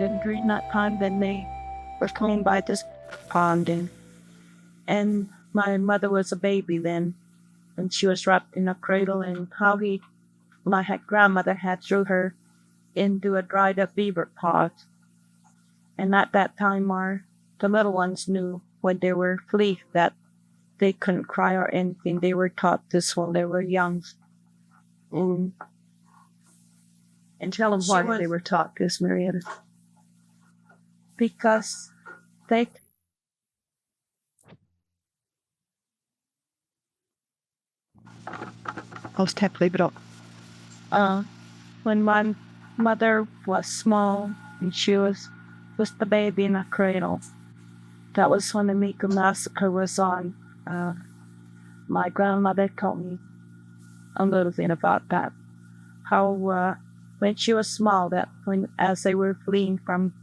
then during that time, then they were coming by this pond, and my mother was a baby then, and she was wrapped in a cradle, and my grandmother had threw her into a dried up beaver pond. And at that time, the little ones knew when they were fleas that they couldn't cry or anything. They were taught this while they were young. And tell them why they were taught this, Marietta. Because they... Leave it up. When my mother was small and she was the baby in a cradle, that was when the Meeker Massacre was on. My grandmother told me a little bit about that. How when she was small, as they were fleeing from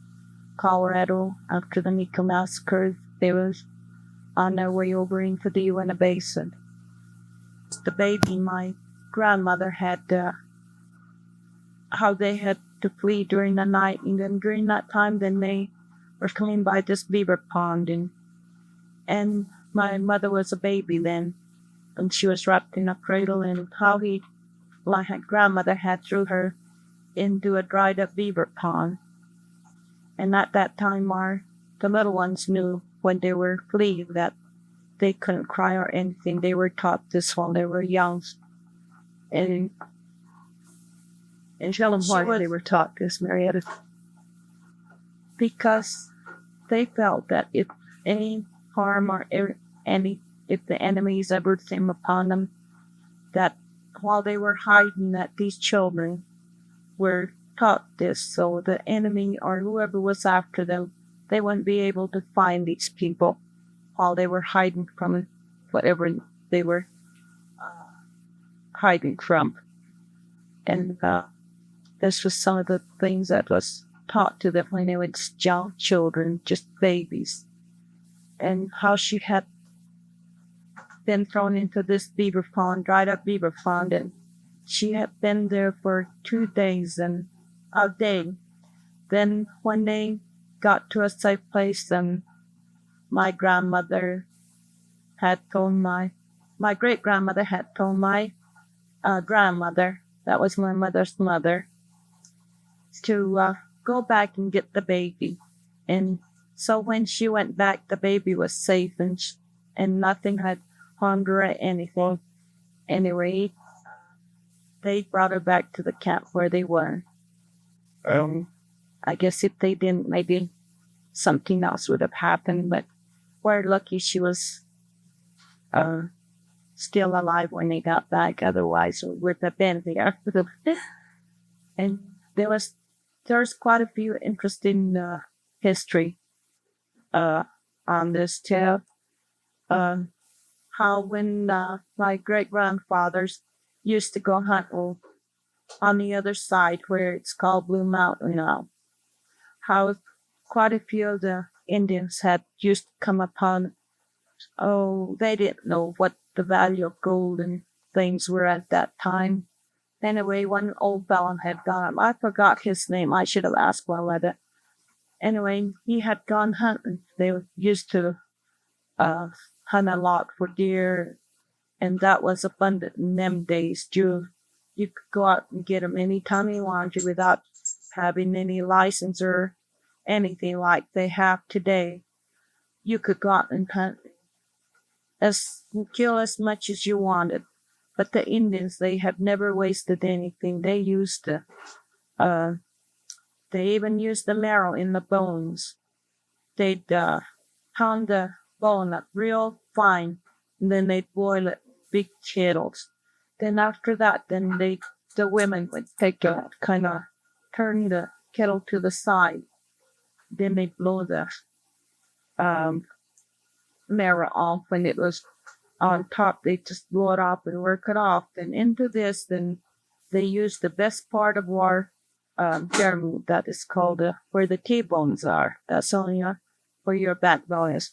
Colorado after the Meeker Massacre, they was on their way over into the Uinta Basin. The baby, my grandmother had how they had to flee during the night, and then during that time, then they were coming by this beaver pond, and my mother was a baby then, and she was wrapped in a cradle, and my grandmother had threw her into a dried up beaver pond. And at that time, the little ones knew when they were fleas that they couldn't cry or anything. They were taught this while they were young. And tell them why they were taught this, Marietta. Because they felt that if any harm or if the enemies ever came upon them, that while they were hiding, that these children were taught this, so the enemy or whoever was after them, they wouldn't be able to find these people while they were hiding from whatever they were hiding from. And this was some of the things that was taught to them when they were young children, just babies. And how she had been thrown into this beaver pond, dried up beaver pond, and she had been there for 2 days and a day. Then when they got to a safe place, then my grandmother had told my great-grandmother had told my grandmother, that was my mother's mother, to go back and get the baby. And so when she went back, the baby was safe, and nothing had harmed her or anything. Anyway, they brought her back to the camp where they were. I guess if they didn't, maybe something else would have happened, but we're lucky she was still alive when they got back. Otherwise, we would have been there. And there's quite a few interesting history on this tale. How when my great-grandfathers used to go hunt on the other side where it's called Blue Mountain now, how quite a few of the Indians had used to come upon, they didn't know what the value of gold and things were at that time. Anyway, one old fellow had gone, I forgot his name, I should have asked while at it. Anyway, he had gone hunting. They used to hunt a lot for deer, and that was abundant in them days. You could go out and get them anytime you wanted without having any license or anything like they have today. You could go out and hunt kill as much as you wanted. But the Indians, they have never wasted anything. They used they even used the marrow in the bones. They'd pound the bone up real fine, and then they'd boil it in big kettles. Then after that, the women would take turn the kettle to the side. Then they'd blow the marrow off. When it was on top, they just blow it off and work it off. Then into this, then they use the best part of our jeremy, that is called where the T-bones are. That's only where your backbone is.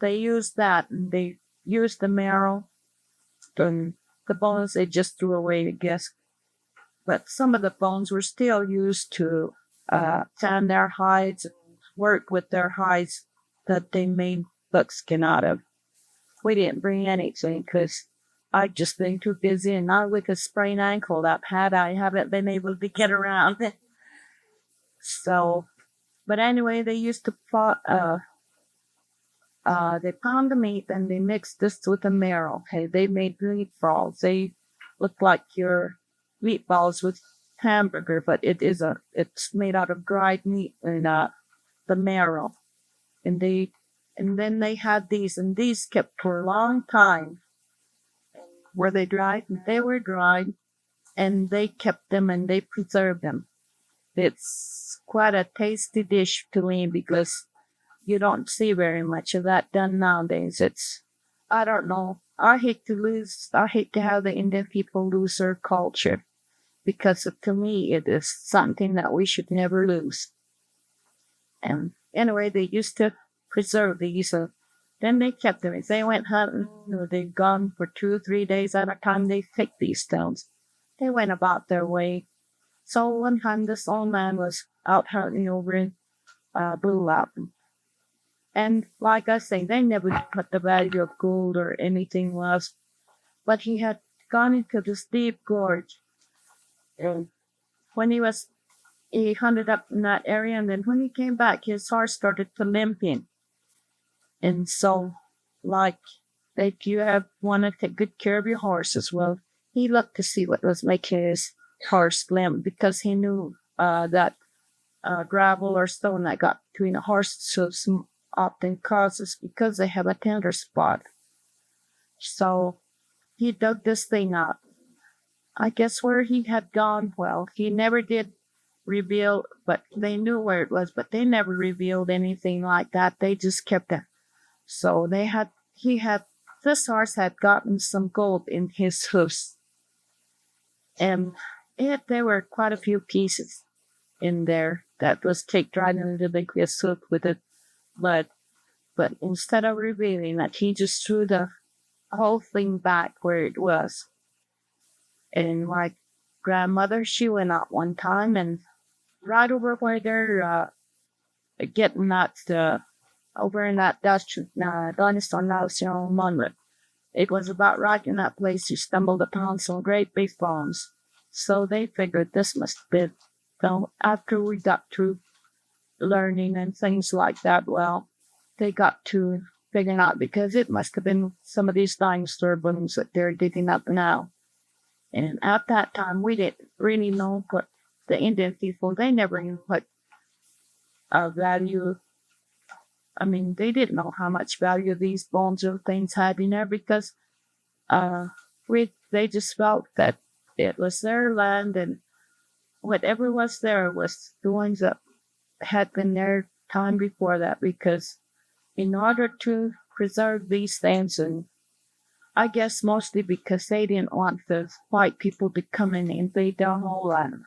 They use that, and they use the marrow. And the bones they just threw away, I guess. But some of the bones were still used to tan their hides and work with their hides that they made buckskin out of. We didn't bring anything because I've just been too busy, and now with a sprained ankle that I haven't been able to get around. So, but anyway, they used to they pound the meat and they mixed this with the marrow. Okay, they made meatballs. They look like your meatballs with hamburger, but it's made out of dried meat and the marrow. And then they had these, and these kept for a long time. Were they dried? They were dried, and they kept them and they preserved them. It's quite a tasty dish to me because you don't see very much of that done nowadays. I don't know. I hate to have the Indian people lose their culture because to me it is something that we should never lose. And anyway, they used to preserve these. Then they kept them. If they went hunting or they'd gone for 2 or 3 days at a time, they picked these stones. They went about their way. So one time this old man was out hunting over in Blue Mountain. And like I say, they never knew what the value of gold or anything was. But he had gone into this deep gorge. And when he hunted up in that area, and then when he came back, his horse started to limp in. And so, like, if you want to take good care of your horses, well, he looked to see what was making his horse limp because he knew that gravel or stone that got between the horse's hooves often causes because they have a tender spot. So he dug this thing up. I guess where he had gone, well, he never did reveal, but they knew where it was, but they never revealed anything like that. They just kept it. So this horse had gotten some gold in his hoofs. And there were quite a few pieces in there that was caked right into the his hoof with the blood. But instead of revealing that, he just threw the whole thing back where it was. And my grandmother, she went out one time and right over where they're getting that, over in that Dutch Dinosaur House in Monmouth. It was about right in that place she stumbled upon some great big bones. So they figured this must have been, so after we got through learning and things like that, well, they got to figuring out because it must have been some of these dinosaur bones that they're digging up now. And at that time, we didn't really know what the Indian people, they never knew what value. I mean, they didn't know how much value these bones or things had in there because they just felt that it was their land and whatever was there was the ones that had been there time before that because in order to preserve these things, and I guess mostly because they didn't want the white people to come in and invade their whole land.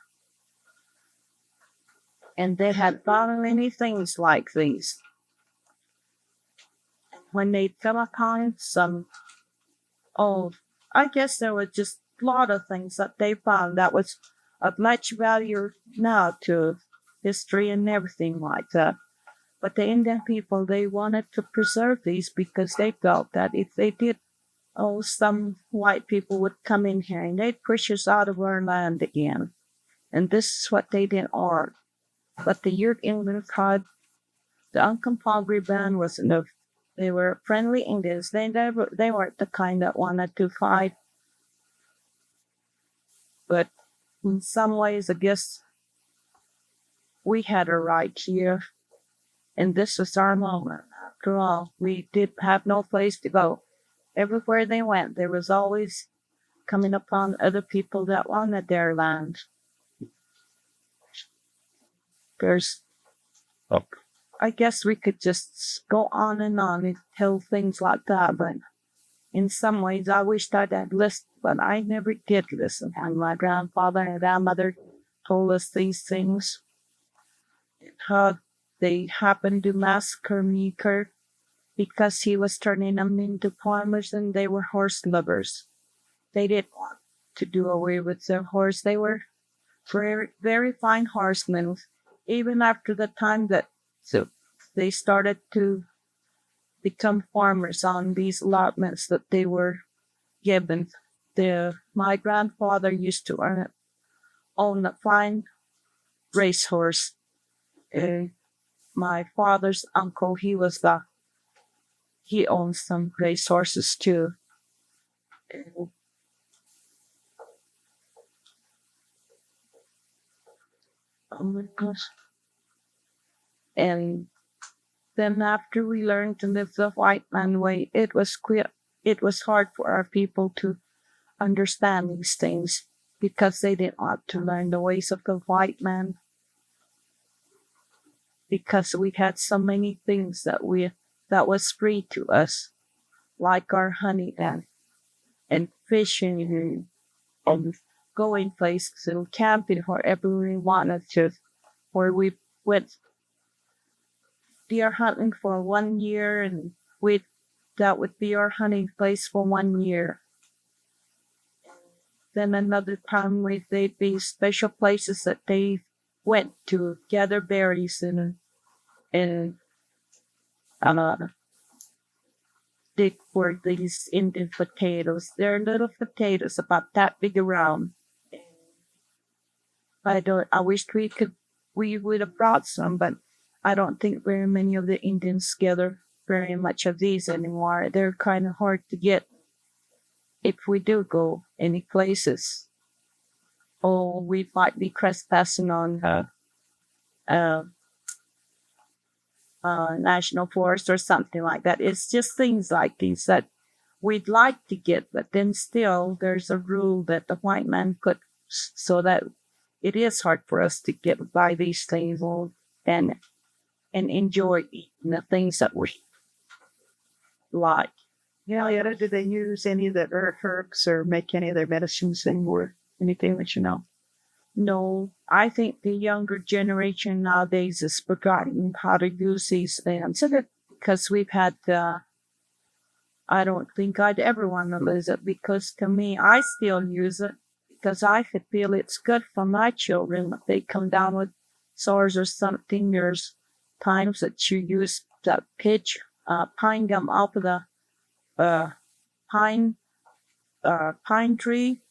And they had found many things like these. When they come upon I guess there was just a lot of things that they found that was of much value now to history and everything like that. But the Indian people, they wanted to preserve these because they felt that if they did, some white people would come in here and they'd push us out of our land again. And this is what they didn't want. But the Ute Indian tribe, the Uncompahgre Band was enough. They were friendly Indians. They weren't the kind that wanted to fight. But in some ways, I guess we had a right here. And this was our moment. After all, we did have no place to go. Everywhere they went, there was always coming upon other people that wanted their land. I guess we could just go on and tell things like that, but in some ways I wished I'd had listened, but I never did listen. And my grandfather and grandmother told us these things. How they happened to massacre Meeker because he was turning them into farmers and they were horse lovers. They didn't want to do away with their horse. They were very, very fine horsemen. even after the time that so they started to become farmers on these allotments that they were given. My grandfather used to own a fine racehorse. My father's uncle, he owns some racehorses too. Uh, oh my gosh. And then after we learned to live the white man way, it was hard for our people to understand these things because they didn't want to learn the ways of the white man because we had so many things that was free to us, like our honey and fishing and going places and camping wherever we wanted to, where we went deer hunting for 1 year and that would be our hunting place for 1 year. Then another time they'd be special places that they went to gather berries and uh, dig for these Indian potatoes. They're little potatoes about that big around. I wish we would have brought some, but I don't think very many of the Indians gather very much of these anymore. They're kind of hard to get if we do go any places. Or we might be trespassing on uh, national forest or something like that. It's just things like these that we'd like to get, but then still there's a rule that the white man put so that it is hard for us to get by these things and and enjoy eating the things that we like. Yeah. Did they use any of the herbs or make any of their medicines anymore? Anything that you know? No, I think the younger generation nowadays has forgotten how to use these things because we've had I don't think I'd ever want to lose it because to me, I still use it because I could feel it's good for my children. If they come down with sores or something, there's times that you use that pine gum off of the uh, pine pine tree,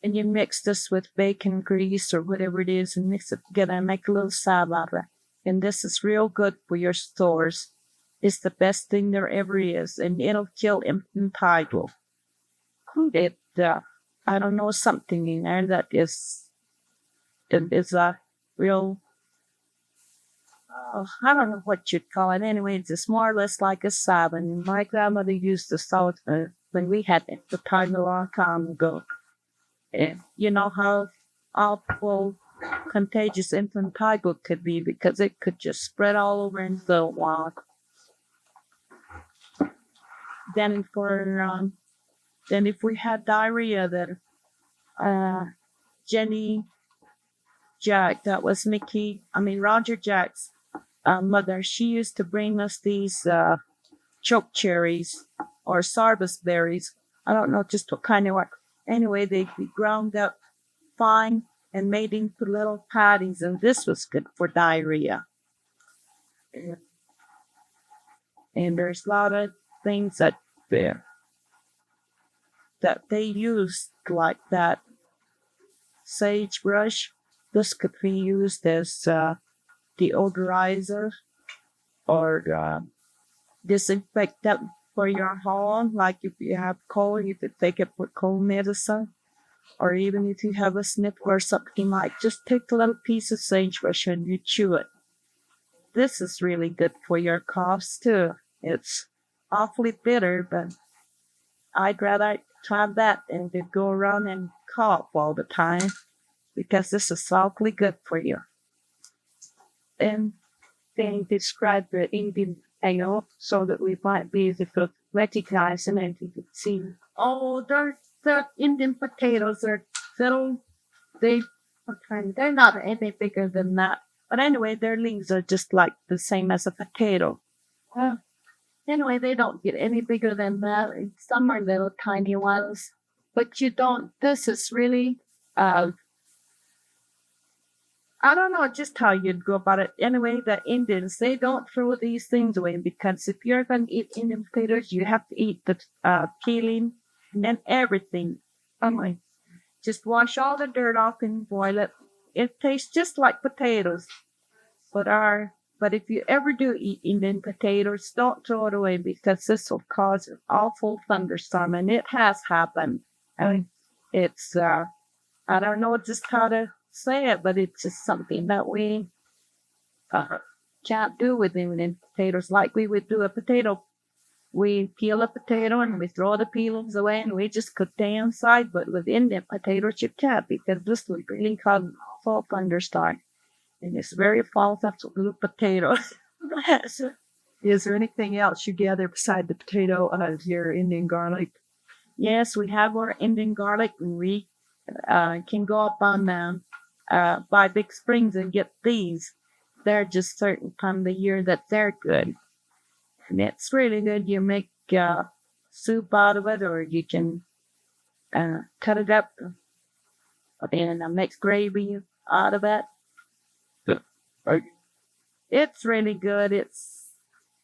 and you mix this with bacon grease or whatever it is and mix it together and make a little salve out of it. And this is real good for your sores. It's the best thing there ever is, and it'll kill impetigo. I don't know, something in there that it is a real, I don't know what you'd call it. Anyway, it's more or less like a salve. And my grandmother used the salt when we had impetigo a long time ago. And you know how awful contagious impetigo could be because it could just spread all over in the wild. Then if we had diarrhea, then Jenny Jack, that was Roger Jack's mother, she used to bring us these choke cherries or sarbus berries. I don't know just what kind they were. Anyway, they'd be ground up fine and made into little patties, and this was good for diarrhea. And there's a lot of things that they used like that sagebrush. This could be used as deodorizer or disinfectant for your home. Like if you have cold, you could take it for cold medicine. Or even if you have a sniffle or something like, just take a little piece of sagebrush and you chew it. This is really good for your coughs too. It's awfully bitter, but I'd rather try that than to go around and cough all the time because this is awfully good for you. And they describe the Indian ale so that we might be able to recognize and then you could see, oh, they're Indian potatoes. They're not any bigger than that. But anyway, their leaves are just like the same as a potato. Anyway, they don't get any bigger than that. Some are little tiny ones, but you don't. This is really, I I don't know just how you'd go about it. Anyway, the Indians, they don't throw these things away because if you're going to eat Indian potatoes, you have to eat the peeling and everything. I'm like, just wash all the dirt off and boil it. It tastes just like potatoes. But if you ever do eat Indian potatoes, don't throw it away because this will cause an awful thunderstorm, and it has happened. I mean, it's I don't know just how to say it, but it's just something that we can't do with Indian potatoes like we would do a potato. We peel a potato and we throw the peelings away and we just cook the inside. But with Indian potatoes, you can't because this will really cause an awful thunderstorm. And it's very false little potatoes. Is there anything else you gather beside the potato your Indian garlic? Yes, we have our Indian garlic, and we can go up on by Big Springs and get these. They're just certain time of the year that they're good. And it's really good. You make soup out of it, or you can cut it up and make gravy out of it. Right. It's really good.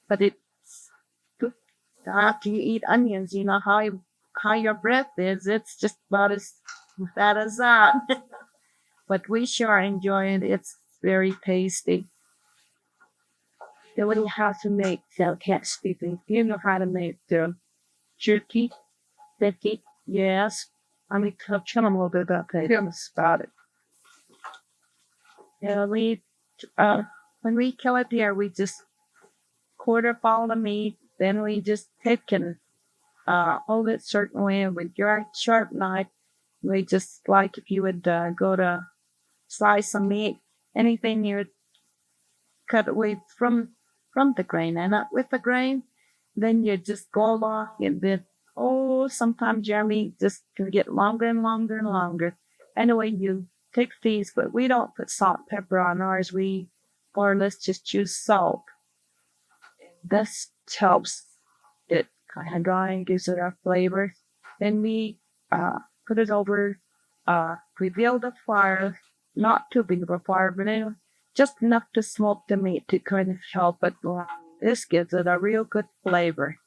But it's good. After you eat onions, you know how your breath is. It's just about as bad as that. But we sure enjoy it. It's very tasty. Then what do you have to make cat speaking? You know how to make the jerky? Jerky? Yes. I mean, tell them a little bit about that. Tell us about it. Yeah, when we kill a deer, we just quarter up all the meat. Then we just pick and hold it a certain way with your sharp knife. We just like if you would go to slice some meat, anything you would cut away from the grain and not with the grain, then you just go along and then sometimes your meat just can get longer and longer and longer. Anyway, you take these, but we don't put salt and pepper on ours. We more or less just use salt. This helps it kind of dry and gives it a flavor. Then we put it over, we build a fire, not too big of a fire, but anyway, just enough to smoke the meat to kind of help it brown. This gives it a real good flavor.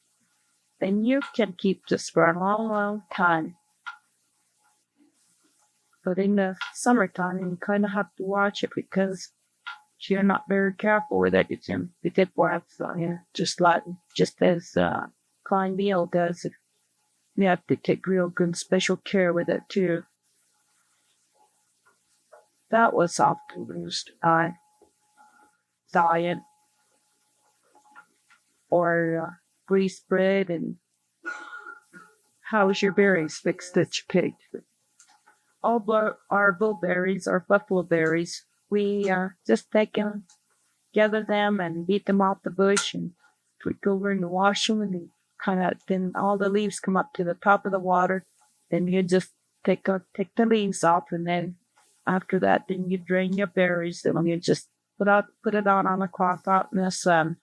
And you can keep this for a long, long time. But in the summertime, you kind of have to watch it because you're not very careful with it. It get wax on you, just as Klein meal does. You have to take real good special care with it too. That was often used on diet or grease bread. And How's your berries fixed that you picked? all our blueberries or buffalo berries, we just take them, gather them, and beat them off the bush, and we go over and wash them, and then all the leaves come up to the top of the water. Then you just take the leaves off, and then after that, then you drain your berries, and you just put it out on a cloth out in the sun,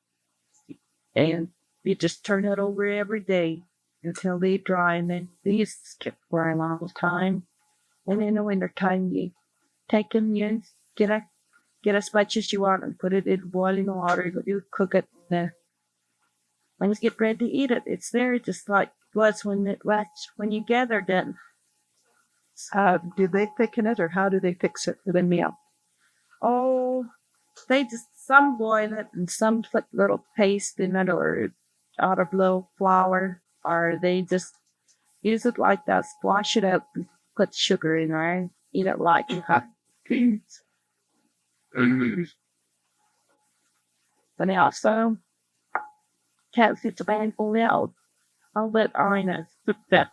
and you just turn it over every day until they dry, and then these keep for a long time. And in the wintertime, you take them, you get as much as you want and put it in boiling water. You cook it, and when you get ready to eat it, it's there just like it was when you gathered it. Do they thicken it, or how do they fix it for the meal? Oh, some boil it and some put little paste in it or out of little flour, or they just use it like that, squash it up and put sugar in there and eat it like that. But also, can't fit the handful out. I'll let Ina put that.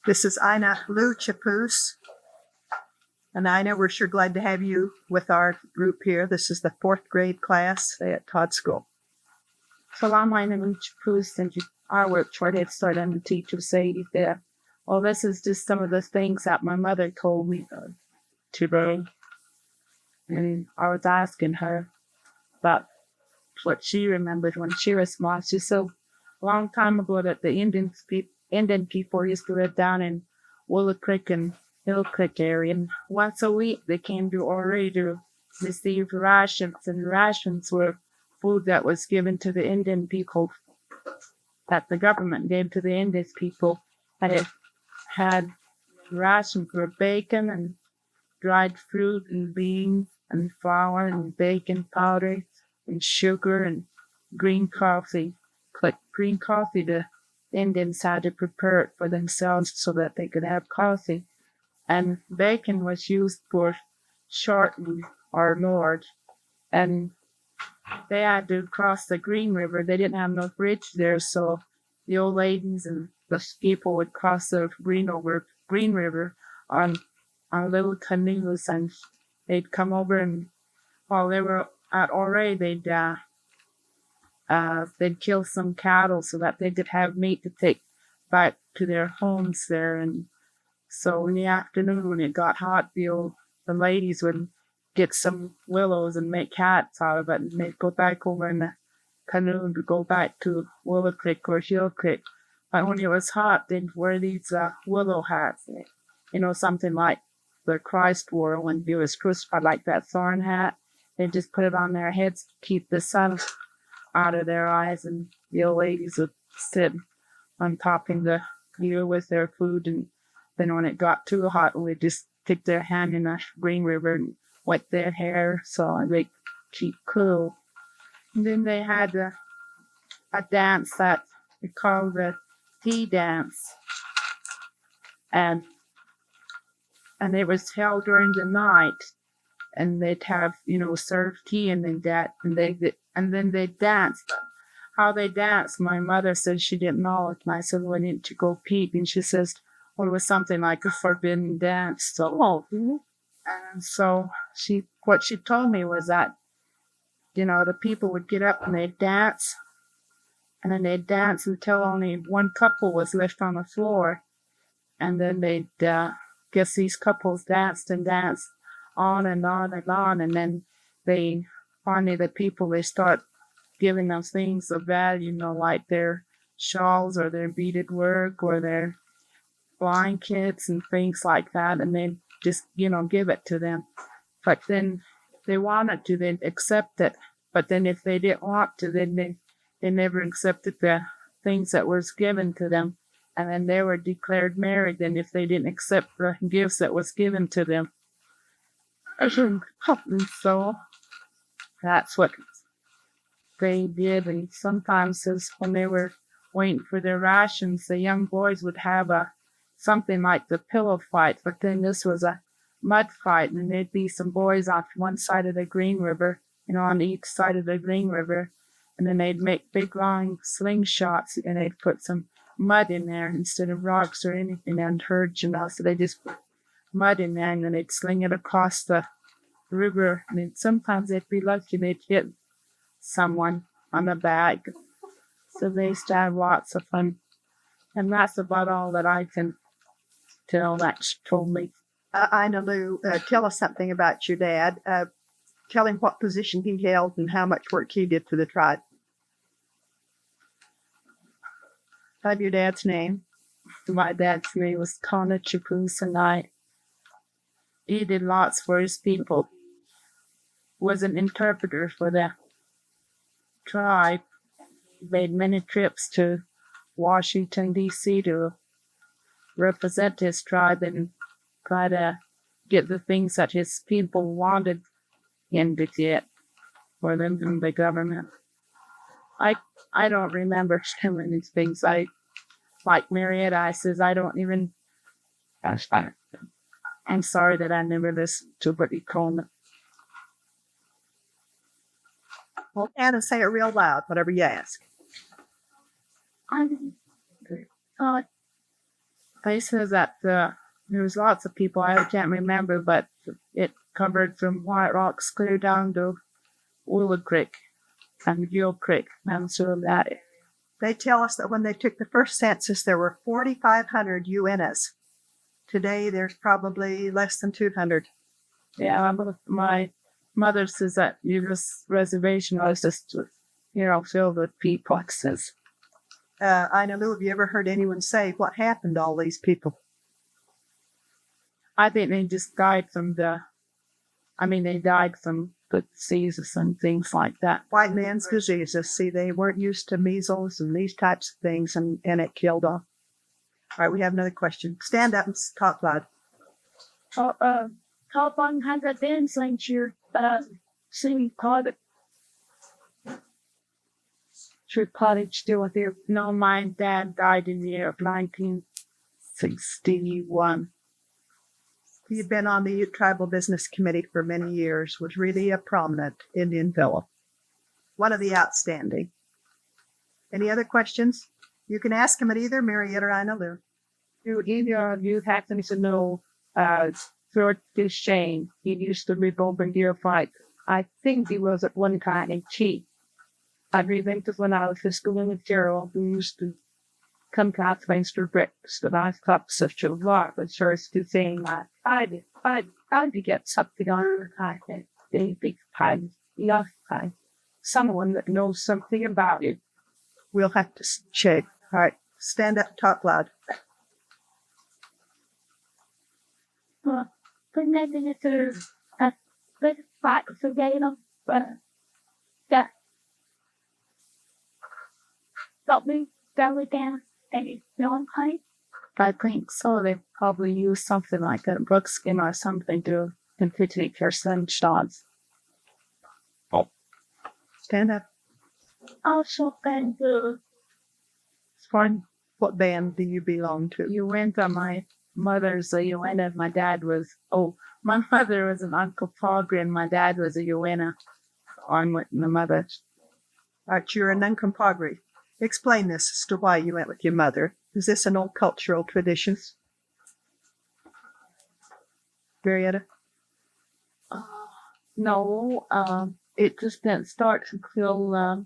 This is Ina Lou Chapoose. And Ina, we're sure glad to have you with our group here. This is the 4th grade class at Todd School. So I'm Ina Lou Chapoose, and I work for Head Start, and the teacher said that, well, this is just some of the things that my mother told me today. And I was asking her about what she remembered when she was small. She said a long time ago that the Indian people used to live down in Willard Creek, and Hill Creek area. And once a week, they came to Ouray to receive rations, and rations were food that was given to the Indian people, that the government gave to the Indian people. And it had rations for bacon and dried fruit and beans and flour and baking powder and sugar and green coffee. But green coffee, the Indians had to prepare it for themselves so that they could have coffee. And bacon was used for shortening our Lord. And they had to cross the Green River. They didn't have no bridge there, so the old ladies and the people would cross the Green River on little canoes, and they'd come over, and while they were at Ouray, they'd kill some cattle so that they could have meat to take back to their homes there. And so in the afternoon, when it got hot, the ladies would get some willows and make hats out of it, and they'd go back over in the canoe to go back to Willard Creek or Hill Creek. But when it was hot, they'd wear these willow hats, something like the Christ wore when he was crucified, like that thorn hat. They just put it on their heads to keep the sun out of their eyes, and the old ladies would sit on top of the canoe with their food, and then when it got too hot, we'd just stick their hand in the Green River and wet their hair so they keep cool. And then they had a dance that we called the tea dance, and it was held during the night, and they'd have serve tea and then they danced. How they danced, my mother said she didn't know it, and I said, "Why didn't you go peep?" And she says, "Well, it was something like a forbidden dance." So, and so what she told me was that the people would get up and they'd dance, and then they'd dance until only one couple was left on the floor, and then they'd guess these couples danced and danced on and on and on, and then finally the people, they start giving them things of value, like their shawls or their beaded work or their blankets and things like that, and they just give it to them. But then they wanted to, they'd accept it. But then if they didn't want to, then they never accepted the things that was given to them. And then they were declared married, and if they didn't accept the gifts that was given to them. And so that's what they did. And sometimes when they were waiting for their rations, the young boys would have something like the pillow fight, but then this was a mud fight, and there'd be some boys off one side of the Green River, on each side of the Green River, and then they'd make big long slingshots, and they'd put some mud in there instead of rocks or anything unheard, so they just put mud in there, and then they'd sling it across the river, and then sometimes they'd be lucky they'd hit someone on the back. So they used to have lots of fun, and that's about all that I can tell that she told me. Ina Lou, tell us something about your dad. Tell him what position he held and how much work he did for the tribe. Have your dad's name. My dad's name was Chapoose, and he did lots for his people. Was an interpreter for the tribe. He made many trips to Washington, D.C. to represent his tribe and try to get the things that his people wanted him to get for them from the government. I don't remember some of these things. Like Marietta, says, I don't even. I'm sorry that I never listened to what he called me. Well, Anna, say it real loud, whatever you ask. They said that there was lots of people, I can't remember, but it covered from White Rocks clear down to Willard Creek and Gill Creek, and so that area. They tell us that when they took the first census, there were 4,500 UNs. Today, there's probably less than 200. Yeah, my mother says that this reservation was just, filled with people. Says, Ina Lou, have you ever heard anyone say what happened to all these people? I think they just died from they died from the diseases and things like that. White man's diseases. See, they weren't used to measles and these types of things, and it killed off. All right, we have another question. Stand up and talk loud. Uncompahgre Band last year, singing cottage. True cottage still with you. No, my dad died in the year of 1961. He'd been on the Ute Tribal Business Committee for many years, was really a prominent Indian fellow. One of the outstanding. Any other questions? You can ask him at either Marietta or Ina Lou. Do either of you happen to know Fort Duchesne? He used to live over here fight. I think he was at one time a chief. I remember when I was in school in Gerald, we used to come to our friends for breakfast, and I thought such a lot with her to saying that I'd get something on her kind, a big kind, young kind, someone that knows something about it. We'll have to check. All right, stand up, talk loud. Well, connecting it to a big fight for Galen, but that got me down down and no one. I think so. They probably use something like a buckskin or something to infiltrate their sunshots. Stand up. Also been the Fun. What band do you belong to? You went on my mother's a Uena. My dad was, my mother was an Uncompahgre and my dad was a Uena. On with my mother. All right, you're an Uncompahgre. Explain this as to why you went with your mother. Is this an old cultural tradition? Marietta? No, it just didn't start until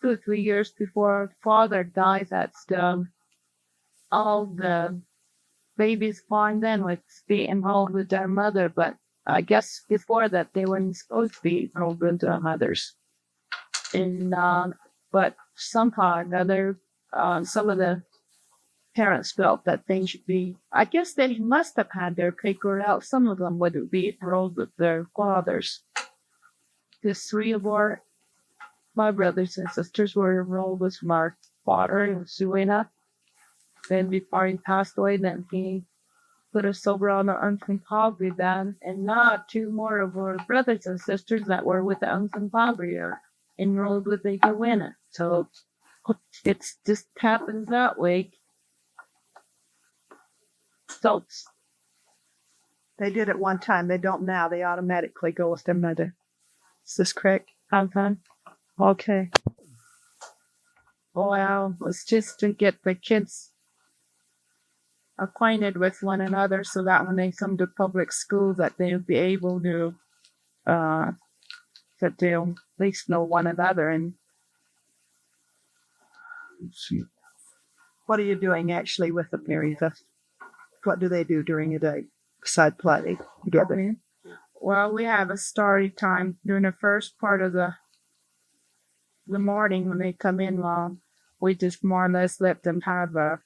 2 or 3 years before our father died. That's all the babies born then would be involved with their mother, but I guess before that they weren't supposed to be involved with their mothers. And but somehow or another, some of the parents felt that they should be, I guess they must have had their cake or else some of them would be enrolled with their fathers. The 3 of my brothers and sisters were enrolled with my father in Suena. Then before he passed away, then he put us over on the Uncompahgre Band, and now 2 more of our brothers and sisters that were with the Uncompahgre are enrolled with the Uena. So it's just happens that way. So They did at one time. They don't now. They automatically go with their mother. Is this correct? Okay. well, it's just to get the kids acquainted with one another so that when they come to public school that they'll be able to that they'll at least know one another. And What are you doing actually with the Marietta? What do they do during a day beside play together? well, we have a story time during the first part of the morning when they come in. We just more or less let them have a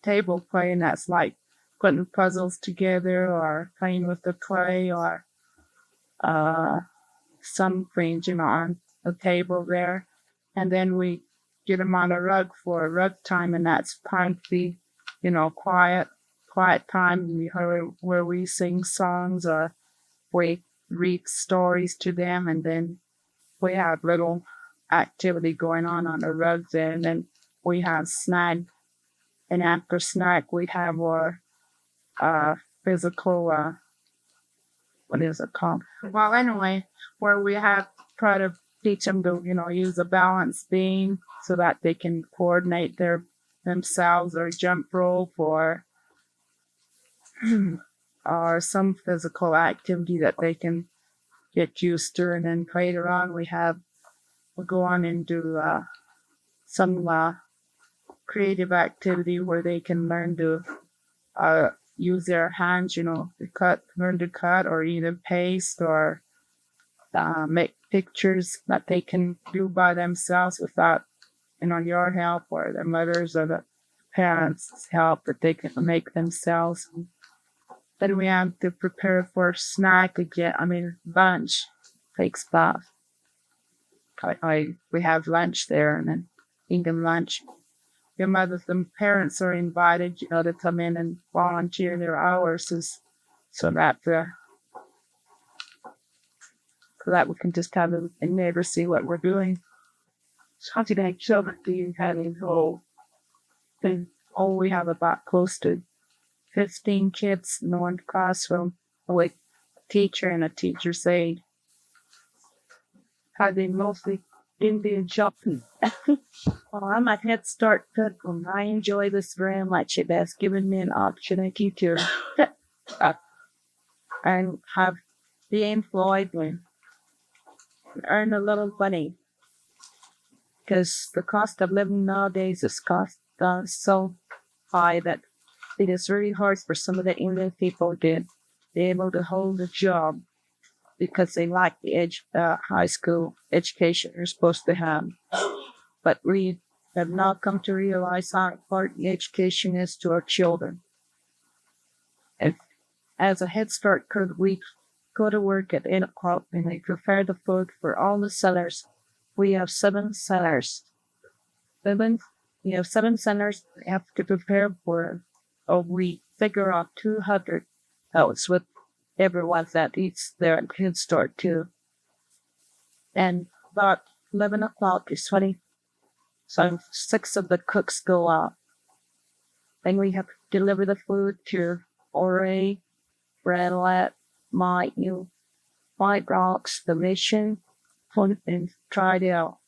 table play, and that's like putting puzzles together or playing with the clay or some things, on the table there. And then we get them on a rug for rug time, and that's time to be, quiet time where we sing songs or we read stories to them, and then we have little activity going on the rugs there, and then we have snack, and after snack we have our physical what is it called? Well, anyway, where we have try to teach them to, use a balance beam so that they can coordinate themselves or jump rope or some physical activity that they can get used to. And then later on we go on and do some creative activity where they can learn to use their hands, learn to cut or either paste or make pictures that they can do by themselves without, your help or their mothers or the parents' help that they can make themselves. Then we have to prepare for snack again. Lunch takes about. We have lunch there and then eating lunch. Your mothers and parents are invited, to come in and volunteer their hours so that we can just have a neighbor see what we're doing. So today, children do you have in whole thing? Oh, we have about close to 15 kids in one classroom with a teacher and a teacher's aide. Having mostly Indian shopping. Well, I'm a Head Start cook, and I enjoy this very much. It has given me an opportunity to and have be employed and earn a little money. Because the cost of living nowadays is so high that it is really hard for some of the Indian people to be able to hold a job because they lack the high school education they're supposed to have. But we have now come to realize how important education is to our children. And as a Head Start cook, we go to work at 8 o'clock and we prepare the food for all the sellers. We have 7 sellers. We have 7 sellers we have to prepare for. We figure out 200 hours with everyone that eats there at Head Start too. And about 11 o'clock is 20. So 6 of the cooks go out. Then we have to deliver the food to Ore, Bradlett, White Rocks, the Mission, and Tridale.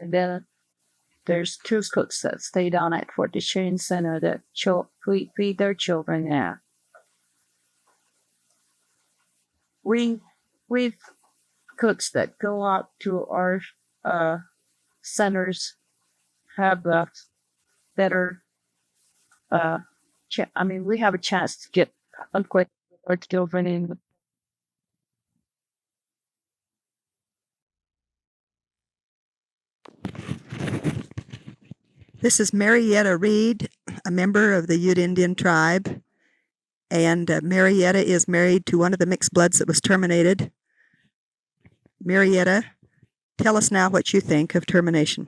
And then there's 2 cooks that stay down at Fort Duchesne Center that feed their children there. We've cooks that go out to our centers have better. We have a chance to get unquestioned or children in. This is Marietta Reed, a member of the Ute Indian tribe. And Marietta is married to one of the mixed bloods that was terminated. Marietta, tell us now what you think of termination.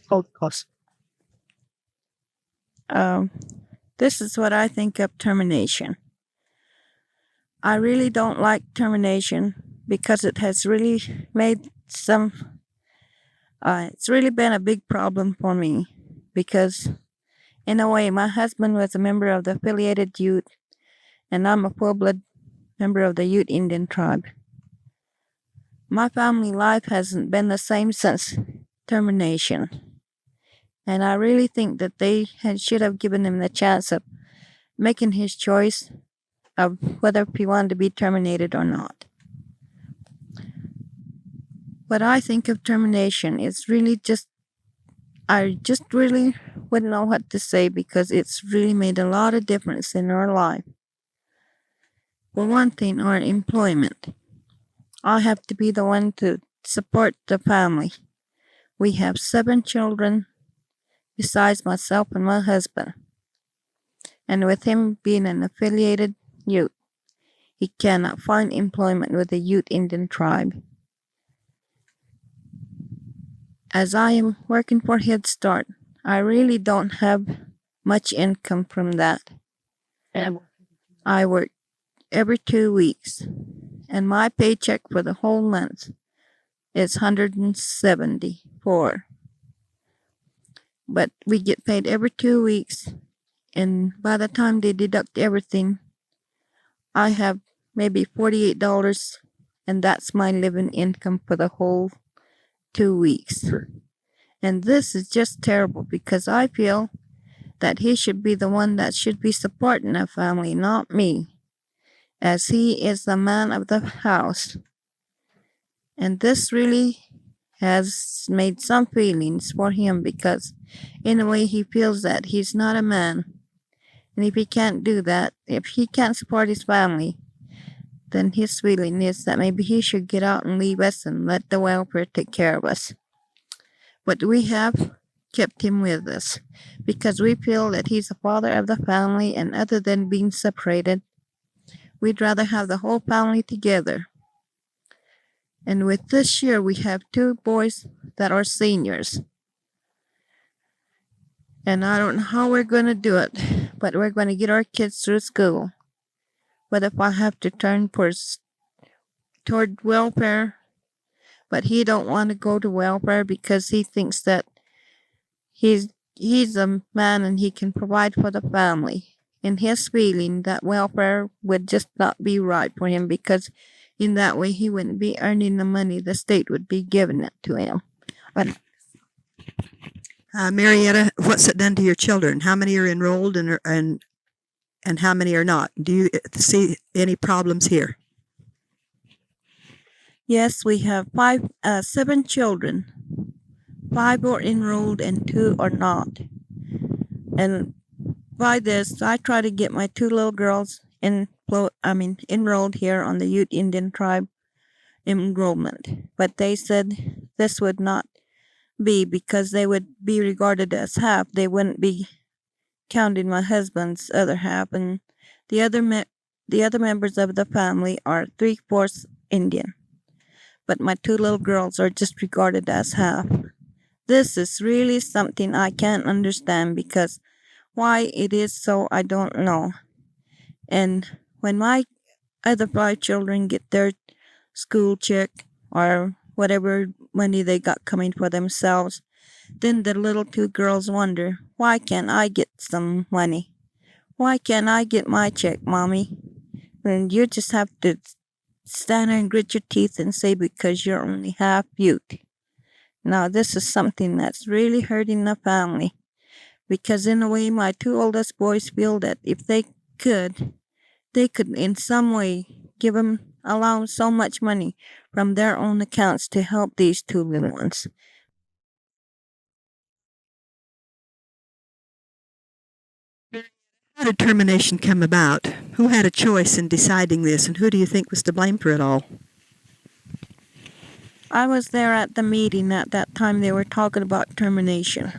Hold close. This is what I think of termination. I really don't like termination because it has really made it's really been a big problem for me because in a way my husband was a member of the affiliated Ute and I'm a full-blood member of the Ute Indian tribe. My family life hasn't been the same since termination. And I really think that they should have given him the chance of making his choice of whether he wanted to be terminated or not. What I think of termination is really I just really wouldn't know what to say because it's really made a lot of difference in our life. For one thing, our employment. I have to be the one to support the family. We have 7 children besides myself and my husband. And with him being an affiliated Ute, he cannot find employment with the Ute Indian tribe. As I am working for Head Start, I really don't have much income from that. I work every 2 weeks, and my paycheck for the whole month is $174. But we get paid every 2 weeks, and by the time they deduct everything, I have maybe $48, and that's my living income for the whole 2 weeks. Sure. And this is just terrible because I feel that he should be the one that should be supporting the family, not me, as he is the man of the house. And this really has made some feelings for him because in a way he feels that he's not a man. And if he can't do that, if he can't support his family, then his feeling is that maybe he should get out and leave us and let the welfare take care of us. but we have kept him with us because we feel that he's the father of the family, and other than being separated, we'd rather have the whole family together. And with this year, we have 2 boys that are seniors. And I don't know how we're going to do it, but we're going to get our kids through school. But if I have to turn toward welfare, but he don't want to go to welfare because he thinks that he's a man and he can provide for the family. In his feeling, that welfare would just not be right for him because in that way he wouldn't be earning the money. The state would be giving it to him. But Marietta, what's it done to your children? How many are enrolled and how many are not? Do you see any problems here? yes, we have 7 children. 5 are enrolled and 2 are not. And by this, I try to get my 2 little girls enrolled here on the Ute Indian Tribe enrollment. But they said this would not be because they would be regarded as half. They wouldn't be counting my husband's other half, and the other members of the family are 3/4 Indian. But my 2 little girls are just regarded as half. This is really something I can't understand because why it is so, I don't know. And when my other 5 children get their school check or whatever money they got coming for themselves, then the little 2 girls wonder, why can't I get some money? Why can't I get my check, Mommy? And you just have to stand there and grit your teeth and say because you're only half Ute. Now, this is something that's really hurting the family because in a way my 2 oldest boys feel that if they could in some way allow so much money from their own accounts to help these 2 little ones. How did termination come about? Who had a choice in deciding this, and who do you think was to blame for it all? I was there at the meeting at that time they were talking about termination.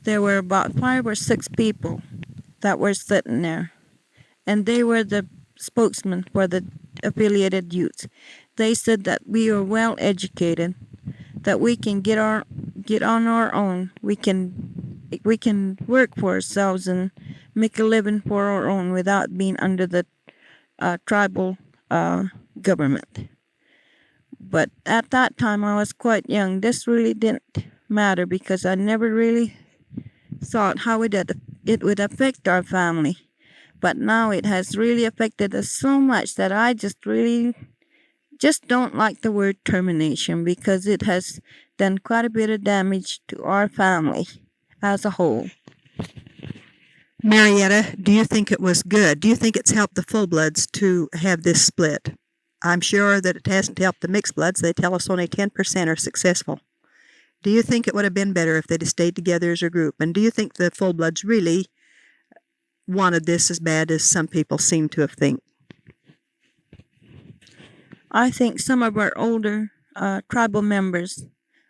There were about 5 or 6 people that were sitting there, and they were the spokesman for the affiliated youths. They said that we are well educated, that we can get on our own. We can work for ourselves and make a living for our own without being under the tribal government. But at that time I was quite young. This really didn't matter because I never really thought how it would affect our family. But now it has really affected us so much that I just don't like the word termination because it has done quite a bit of damage to our family as a whole. Marietta, do you think it was good? Do you think it's helped the full-bloods to have this split? I'm sure that it hasn't helped the mixed bloods. They tell us only 10% are successful. Do you think it would have been better if they'd have stayed together as a group? And do you think the full-bloods really wanted this as bad as some people seem to have think? I think some of our older tribal members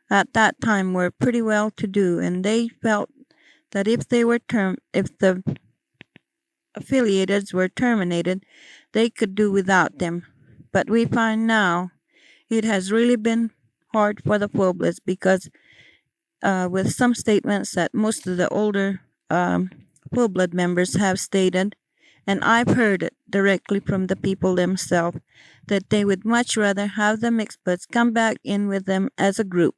at that time were pretty well to do, and they felt that if the affiliates were terminated, they could do without them. But we find now it has really been hard for the full-bloods because with some statements that most of the older full-blood members have stated, and I've heard it directly from the people themselves, that they would much rather have the mixed bloods come back in with them as a group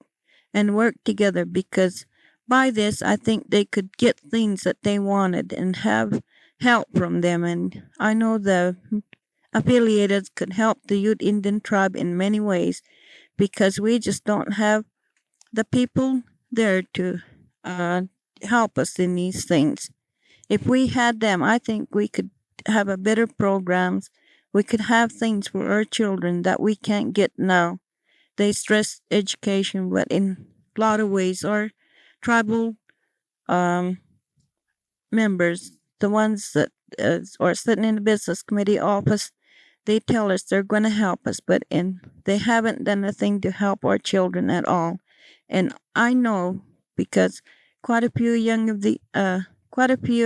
and work together because by this I think they could get things that they wanted and have help from them. And I know the affiliated could help the Ute Indian tribe in many ways because we just don't have the people there to help us in these things. If we had them, I think we could have a better programs. We could have things for our children that we can't get now. They stress education, but in a lot of ways, our tribal members, the ones that are sitting in the business committee office, they tell us they're going to help us, but they haven't done a thing to help our children at all. And I know because quite a few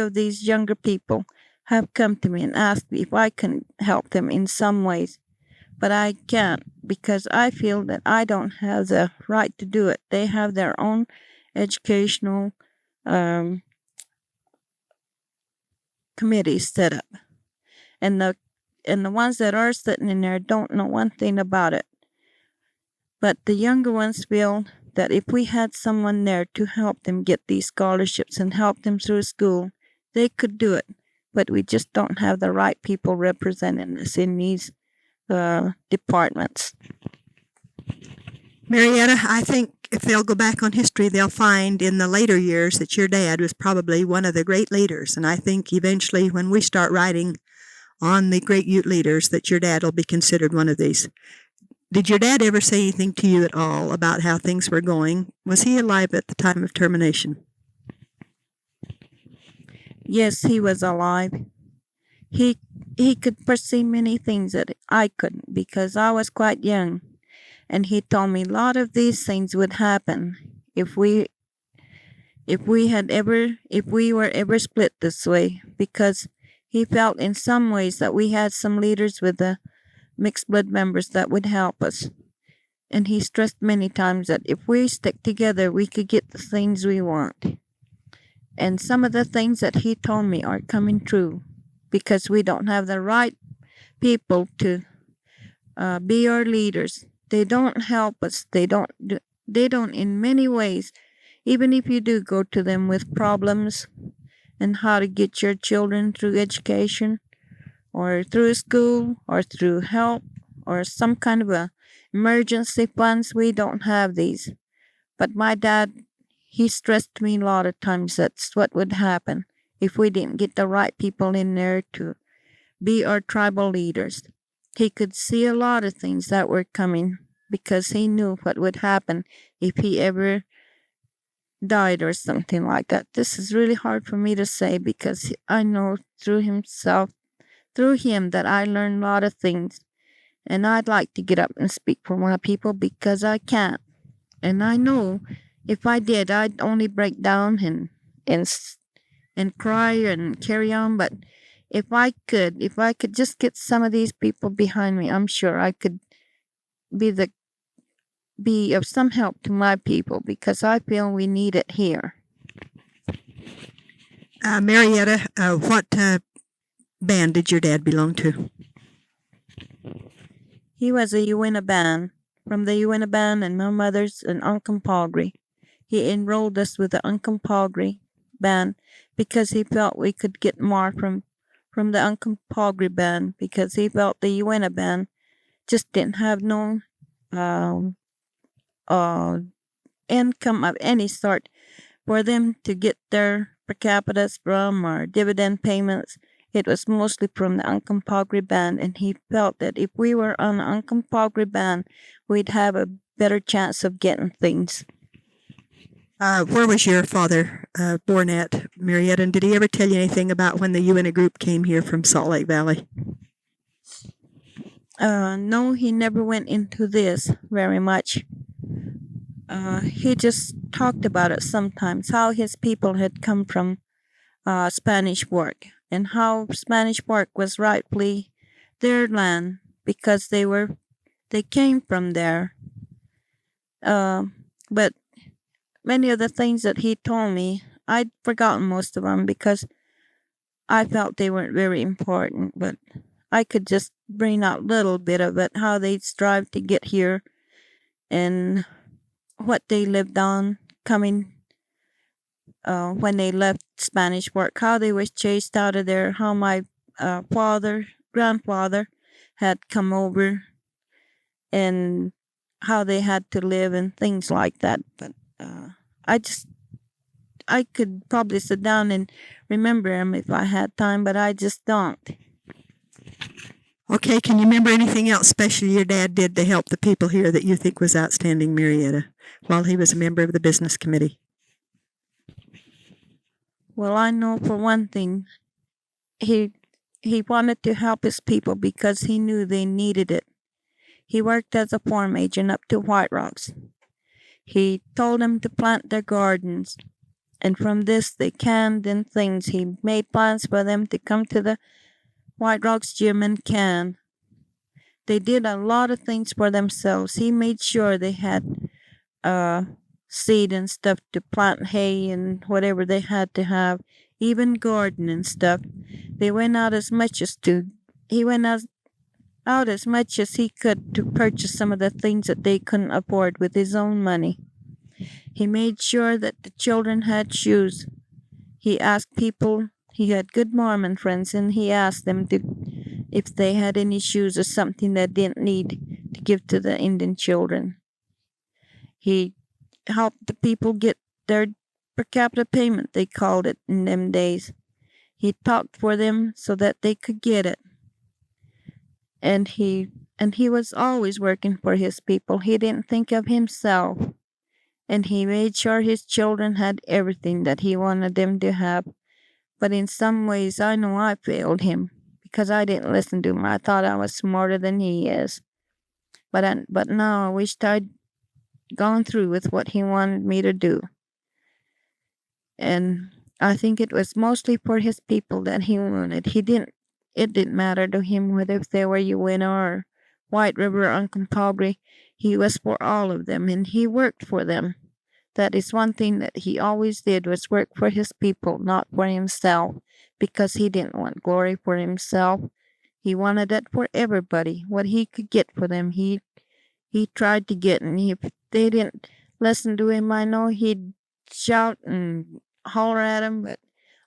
of these younger people have come to me and asked me if I can help them in some ways, but I can't because I feel that I don't have the right to do it. They have their own educational um, committees set up, and the ones that are sitting in there don't know one thing about it. But the younger ones feel that if we had someone there to help them get these scholarships and help them through school, they could do it. But we just don't have the right people representing us in these departments. Marietta, I think if they'll go back on history, they'll find in the later years that your dad was probably one of the great leaders. And I think eventually when we start writing on the great Ute leaders, that your dad will be considered one of these. Did your dad ever say anything to you at all about how things were going? Was he alive at the time of termination? Yes, he was alive. He could perceive many things that I couldn't because I was quite young. And he told me a lot of these things would happen if we were ever split this way, because he felt in some ways that we had some leaders with the mixed blood members that would help us. And he stressed many times that if we stick together, we could get the things we want. And some of the things that he told me are coming true because we don't have the right people to be our leaders. They don't help us. They don't in many ways. Even if you do go to them with problems and how to get your children through education or through school or through help or some kind of a emergency funds, we don't have these. But my dad, he stressed to me a lot of times that's what would happen if we didn't get the right people in there to be our tribal leaders. He could see a lot of things that were coming because he knew what would happen if he ever died or something like that. This is really hard for me to say because I know through him that I learned a lot of things. And I'd like to get up and speak for my people because I can't. And I know if I did, I'd only break down and cry and carry on. But if I could just get some of these people behind me, I'm sure I could be of some help to my people because I feel we need it here. Marietta, what band did your dad belong to? He was a Uinta band, from the Uinta band, and my mother's an Uncompahgre. He enrolled us with the Uncompahgre Band because he felt we could get more from the Uncompahgre Band because he felt the Uinta band just didn't have no income of any sort for them to get their per capitas from or dividend payments. It was mostly from the Uncompahgre Band, and he felt that if we were on the Uncompahgre Band, we'd have a better chance of getting things. Where was your father born at, Marietta? And did he ever tell you anything about when the Uinta group came here from Salt Lake Valley? No, he never went into this very much. He just talked about it sometimes, how his people had come from Spanish work and how Spanish work was rightfully their land because they came from there. But many of the things that he told me, I'd forgotten most of them because I felt they weren't very important, but I could just bring out a little bit of it, how they strive to get here and what they lived on coming when they left Spanish work, how they was chased out of there, how my grandfather had come over and how they had to live and things like that. But I could probably sit down and remember them if I had time, but I just don't. Okay, can you remember anything else special your dad did to help the people here that you think was outstanding, Marietta, while he was a member of the business committee? Well, I know for one thing, he wanted to help his people because he knew they needed it. He worked as a farm agent up to White Rocks. He told them to plant their gardens, and from this they canned in things. He made plans for them to come to the White Rocks gym and can. They did a lot of things for themselves. He made sure they had seed and stuff to plant hay and whatever they had to have, even garden and stuff. They went out as much as he went out as much as he could to purchase some of the things that they couldn't afford with his own money. He made sure that the children had shoes. He asked people, he had good Mormon friends, and he asked them if they had any shoes or something they didn't need to give to the Indian children. He helped the people get their per capita payment, they called it in them days. He talked for them so that they could get it. And he was always working for his people. He didn't think of himself. And he made sure his children had everything that he wanted them to have. But in some ways, I know I failed him because I didn't listen to him. I thought I was smarter than he is. But now I wished I'd gone through with what he wanted me to do. And I think it was mostly for his people that he wanted. It didn't matter to him whether if they were Uinta or White River or Uncompahgre. He was for all of them, and he worked for them. That is one thing that he always did, was work for his people, not for himself, because he didn't want glory for himself. He wanted it for everybody. What he could get for them, he tried to get, and if they didn't listen to him, I know he'd shout and holler at them, but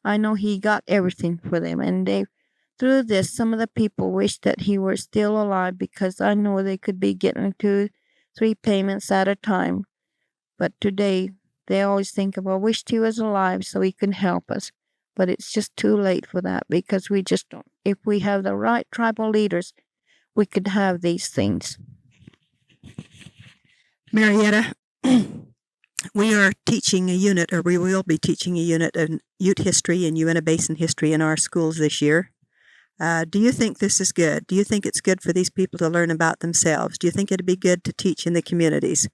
I know he got everything for them. And through this, some of the people wished that he were still alive, because I know they could be getting 2-3 payments at a time. But today, they always think of, I wished he was alive so he could help us. But it's just too late for that, because we just don't. If we have the right tribal leaders, we could have these things. Marietta, we are teaching a unit, or we will be teaching a unit of Ute history and Uinta Basin history in our schools this year. Do you think this is good? Do you think it's good for these people to learn about themselves? Do you think it'd be good to teach in the communities?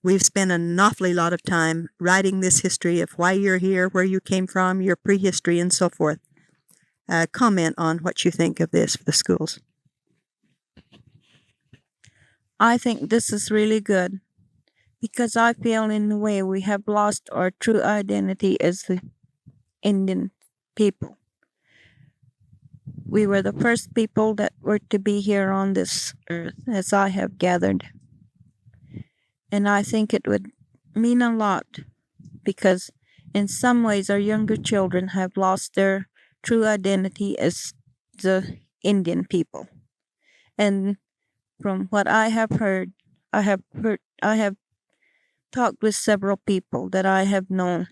We've spent an awfully lot of time writing this history of why you're here, where you came from, your prehistory, and so forth. Comment on what you think of this for the schools. I think this is really good, because I feel in a way we have lost our true identity as the Indian people. We were the first people that were to be here on this earth, as I have gathered. And I think it would mean a lot, because in some ways our younger children have lost their true identity as the Indian people. And from what I have heard, I have talked with several people that I have known,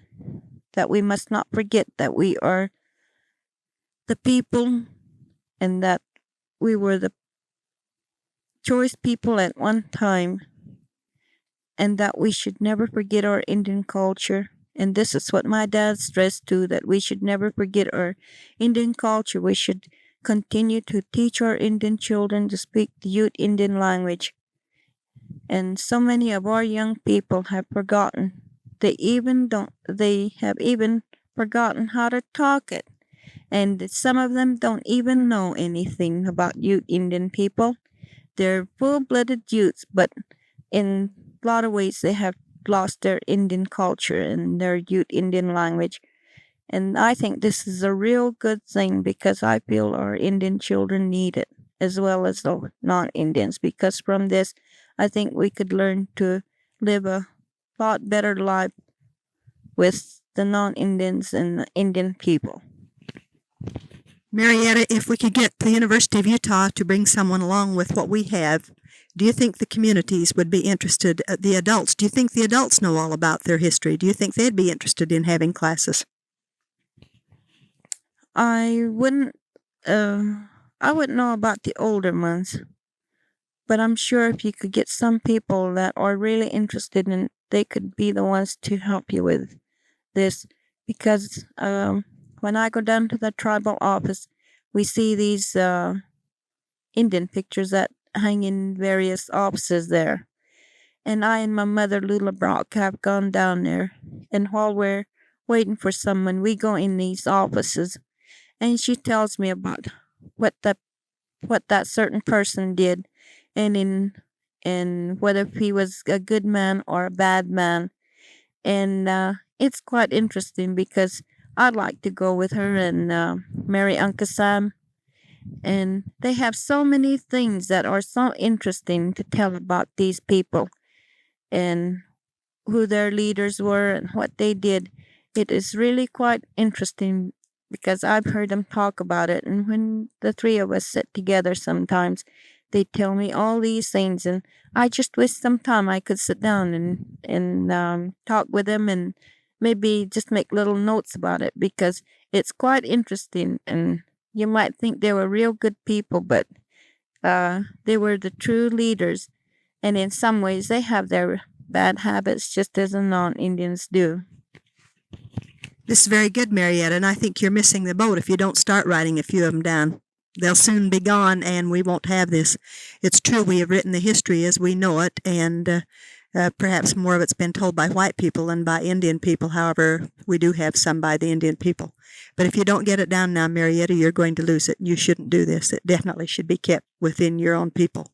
that we must not forget that we are the people, and that we were the choice people at one time, and that we should never forget our Indian culture. And this is what my dad stressed too, that we should never forget our Indian culture. We should continue to teach our Indian children to speak the Ute Indian language. And so many of our young people have forgotten. They have even forgotten how to talk it. And some of them don't even know anything about Ute Indian people. They're full-blooded Utes, but in a lot of ways they have lost their Indian culture and their Ute Indian language. And I think this is a real good thing, because I feel our Indian children need it, as well as the non-Indians, because from this, I think we could learn to live a lot better life with the non-Indians and the Indian people. Marietta, if we could get the University of Utah to bring someone along with what we have, do you think the communities would be interested? The adults, do you think the adults know all about their history? Do you think they'd be interested in having classes? I wouldn't know about the older ones, but I'm sure if you could get some people that are really interested in it, they could be the ones to help you with this. Because when I go down to the tribal office, we see these Indian pictures that hang in various offices there. And I and my mother, Lula Brock, have gone down there. And while we're waiting for someone, we go in these offices, and she tells me about what the what that certain person did, and whether he was a good man or a bad man. And it's quite interesting because I'd like to go with her and marry Uncle Sam. And they have so many things that are so interesting to tell about these people and who their leaders were and what they did. It is really quite interesting because I've heard them talk about it. And when the three of us sit together sometimes, they tell me all these things. And I just wish sometime I could sit down and talk with them and maybe just make little notes about it because it's quite interesting. And you might think they were real good people, but they were the true leaders. And in some ways, they have their bad habits just as the non-Indians do. This is very good, Marietta, and I think you're missing the boat if you don't start writing a few of them down. They'll soon be gone, and we won't have this. It's true we have written the history as we know it, and perhaps more of it's been told by white people than by Indian people. However, we do have some by the Indian people. But if you don't get it down now, Marietta, you're going to lose it. You shouldn't do this. It definitely should be kept within your own people.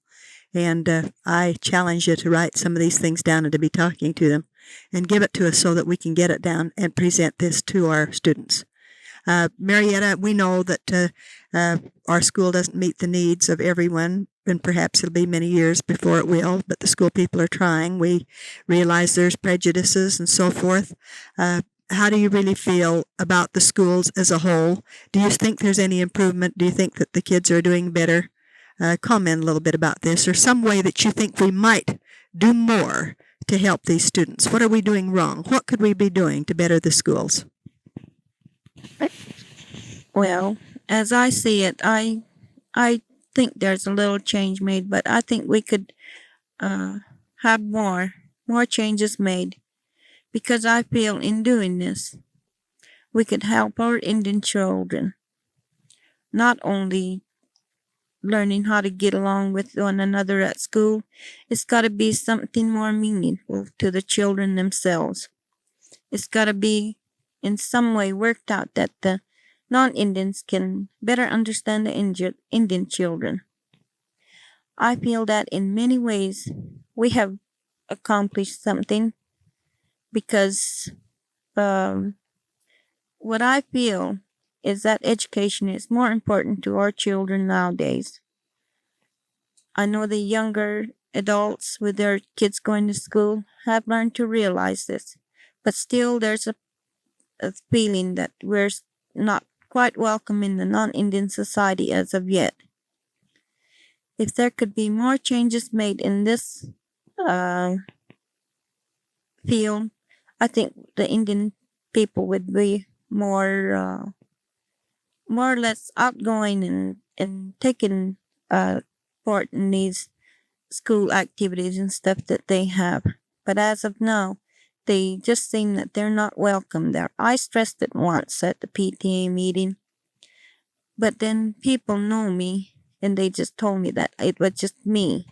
And I challenge you to write some of these things down and to be talking to them and give it to us so that we can get it down and present this to our students. Marietta, we know that our school doesn't meet the needs of everyone, and perhaps it'll be many years before it will, but the school people are trying. We realize there's prejudices and so forth. How do you really feel about the schools as a whole? Do you think there's any improvement? Do you think that the kids are doing better? Comment a little bit about this, or some way that you think we might do more to help these students. What are we doing wrong? What could we be doing to better the schools? Well, as I see it, I think there's a little change made, but I think we could have more changes made because I feel in doing this, we could help our Indian children not only learning how to get along with one another at school. It's got to be something more meaningful to the children themselves. It's got to be in some way worked out that the non-Indians can better understand the Indian children. I feel that in many ways we have accomplished something because what I feel is that education is more important to our children nowadays. I know the younger adults with their kids going to school have learned to realize this, but still there's a feeling that we're not quite welcome in the non-Indian society as of yet. If there could be more changes made in this field, I think the Indian people would be more or less outgoing and taking part in these school activities and stuff that they have. But as of now, they just seem that they're not welcome there. I stressed it once at the PTA meeting, but then people know me and they just told me that it was just me.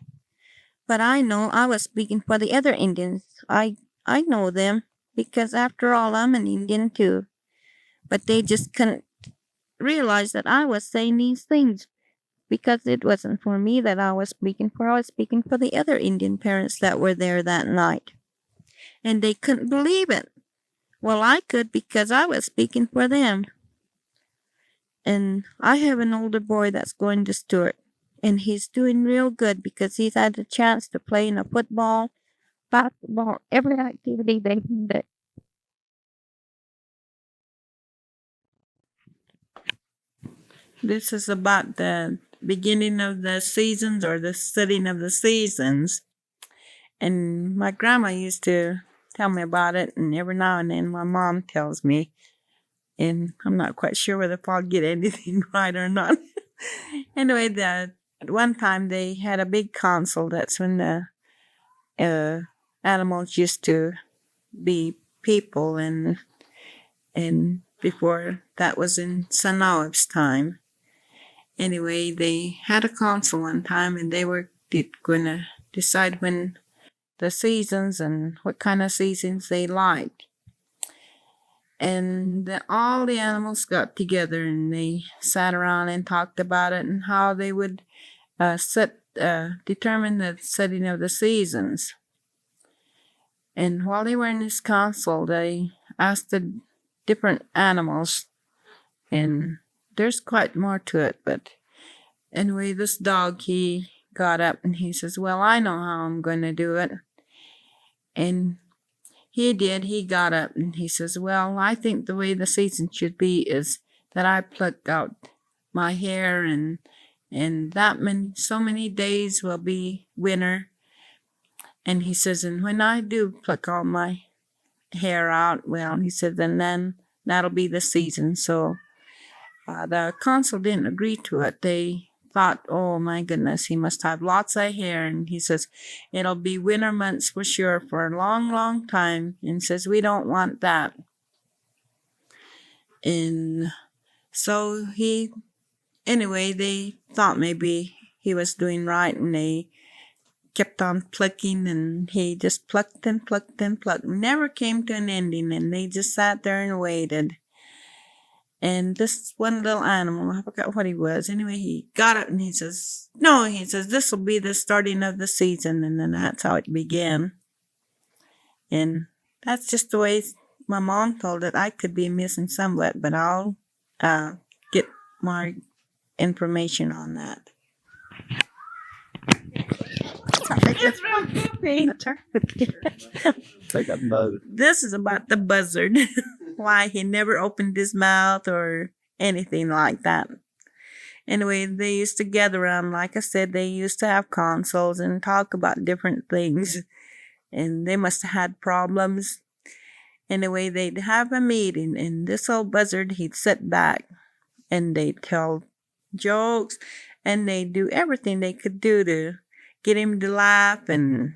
But I know I was speaking for the other Indians. I know them because after all, I'm an Indian too. But they just couldn't realize that I was saying these things because it wasn't for me that I was speaking for. I was speaking for the other Indian parents that were there that night. And they couldn't believe it. Well, I could because I was speaking for them. And I have an older boy that's going to Stewart. And he's doing real good because he's had the chance to play in a football, basketball, every activity they can do. This is about the beginning of the seasons or the setting of the seasons. And my grandma used to tell me about it, and every now and then my mom tells me. And I'm not quite sure whether I'll get anything right or not. Anyway, at one time they had a big council. That's when the animals used to be people, and before that was in Sanawib's time. Anyway, they had a council one time, and they were going to decide when the seasons and what kind of seasons they liked. And then all the animals got together and they sat around and talked about it and how they would determine the setting of the seasons. And while they were in this council, they asked the different animals, and there's quite more to it, but anyway, this dog, he got up and he says, well, I know how I'm going to do it. And he did. He got up and he says, well, I think the way the season should be is that I pluck out my hair and so many days will be winter. And he says, and when I do pluck all my hair out, well, he said, then that'll be the season. So the council didn't agree to it. They thought, oh my goodness, he must have lots of hair. And he says, it'll be winter months for sure for a long, long time. And says, we don't want that. And so anyway, they thought maybe he was doing right, and they kept on plucking, and he just plucked and plucked and plucked. Never came to an ending, and they just sat there and waited. And this one little animal, I forgot what he was. Anyway, he got up and he says, no, he says, this will be the starting of the season. And then that's how it began. And that's just the way my mom told it. I could be missing somewhat, but I'll get more information on that. It's like a mode. This is about the buzzard. Why he never opened his mouth or anything like that. Anyway, they used to gather around. Like I said, they used to have consults and talk about different things. And they must have had problems. Anyway, they'd have a meeting, and this old buzzard, he'd sit back and they'd tell jokes, and they'd do everything they could do to get him to laugh and